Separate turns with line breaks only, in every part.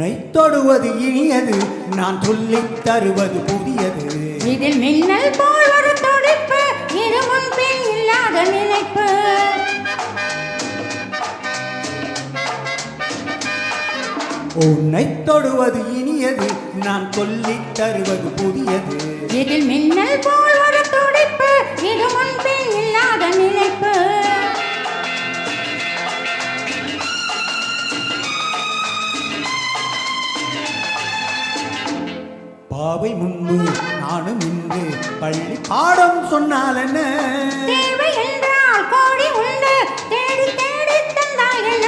உன்னை தொடுவது இனியது, நான் சொல்லித் தருவது புதியது.
இதில் மின்னல் போல் ஒரு துடிப்பு, இது முன்பின் இல்லாத நினைப்பு.
உன்னை தொடுவது இனியது, நான் சொல்லித் தருவது புதியது.
இதில் மின்னல் போல் ஒரு துடிப்பு, இது முன்பின் இல்லாத நினைப்பு.
பாவை முன்பு நானும் இன்று பள்ளி பாடம் சொன்னால் என்ன?
தேவை என்றால் கோடி உண்டு, தேடி தேடி தந்தால் என்ன?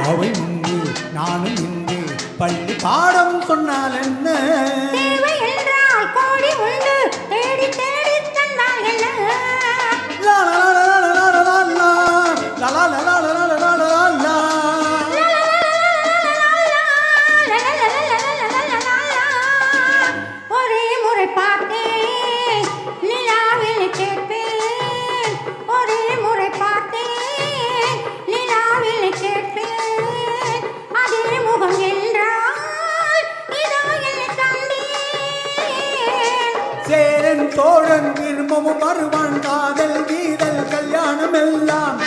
பாவை முன்பு நானும் இன்று பள்ளி பாடம் சொன்னால் என்ன?
தேவை என்றால் கோடி உண்டு, தேடி தேடி தந்தால் என்ன?
லா லா லா லா லா லா லா லா லா லா லா லா லா லா லா லா.
ஒரே முறை பார்த்தேன், நிலாவில் கேட்பேன். ஒரே முறை பார்த்தேன், நிலாவில் கேட்பேன். அதே முகம் என்றால் இதோ என்னை கண்டேன்.
சேரன் சோழன் திரும்பவும் வருவான், காதல் கீதல் கல்யாணம் எல்லாம்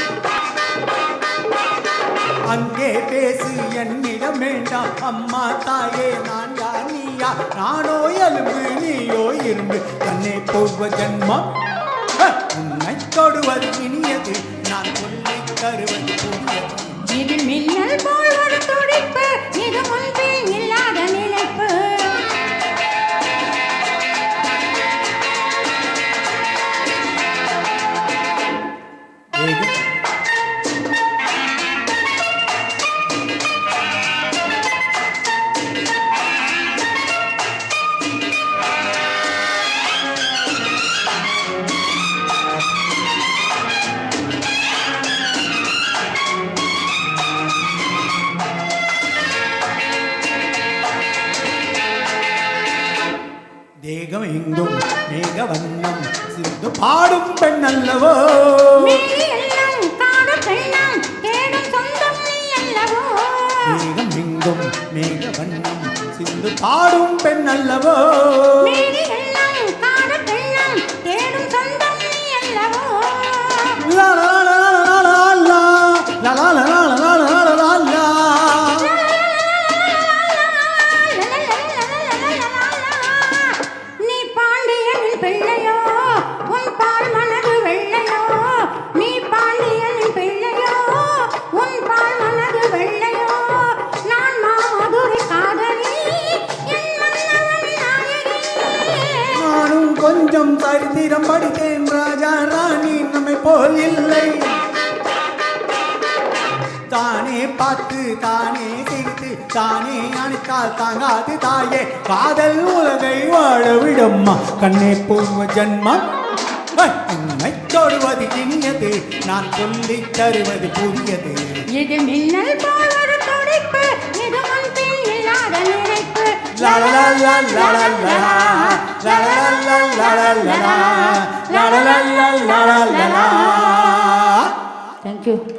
அங்கே பேசு, என்னிடம் வேண்டாம். அம்மா தாயே, நான் யார் நீயா? நானோ எலும்பு, நீயோ இரும்பு, கண்ணே பூர்வ ஜன்மம். உன்னை தொடுவது இனியது, நான் சொல்லித் தருவது புதியது.
இதில் மின்னல் போல் ஒரு துடிப்பு, இது முன்பின் இல்லாத நினைப்பு.
தேகம் எங்கும் மேக வண்ணம் சிந்து பாடும் பெண் அல்லவோ?
எல்லாம் காடும் பெண்ணாம், தேடும் சொந்தம் நீ அல்லவோ?
தேகம் எங்கும் மேக வண்ணம் சிந்து பாடும் பெண் அல்லவோ?
எல்லாம் காடும் பெண்ணாம், தேடும் சொந்தம் நீ அல்லவோ?
லா லா லா லா லா லா லா லா லா லா லா லா லா லா.
நீ பாண்டியனின் பிள்ளையோ, உன் பால் மனது வெள்ளையோ? நீ பாண்டியனின் பிள்ளையோ, உன் பால் மனது வெள்ளையோ? நான் மாதுரை காதலி, என் மன்னவனின் நாயகி.
நானும் கொஞ்சம் சரித்திரம் படித்தேன், ராஜா ராணி நம்மை போல் இல்லை. தானே பார்த்து தானே சிரித்து தானே அணைத்தால் தாங்காது தாயே, காதல் உலகை வாழ விடம்மா, கண்ணே பூர்வ ஜன்மம். உன்னை தொடுவது இனியது, நான் சொல்லித் தருவது புதியது.
இது மின்னல் போல் ஒரு துடிப்பு, இது முன்பின் இல்லாத நினைப்பு.
லா லா லா லா லா லா லா லா லா லா லா லா லா லா லா லா லா லா லா.
Thank you.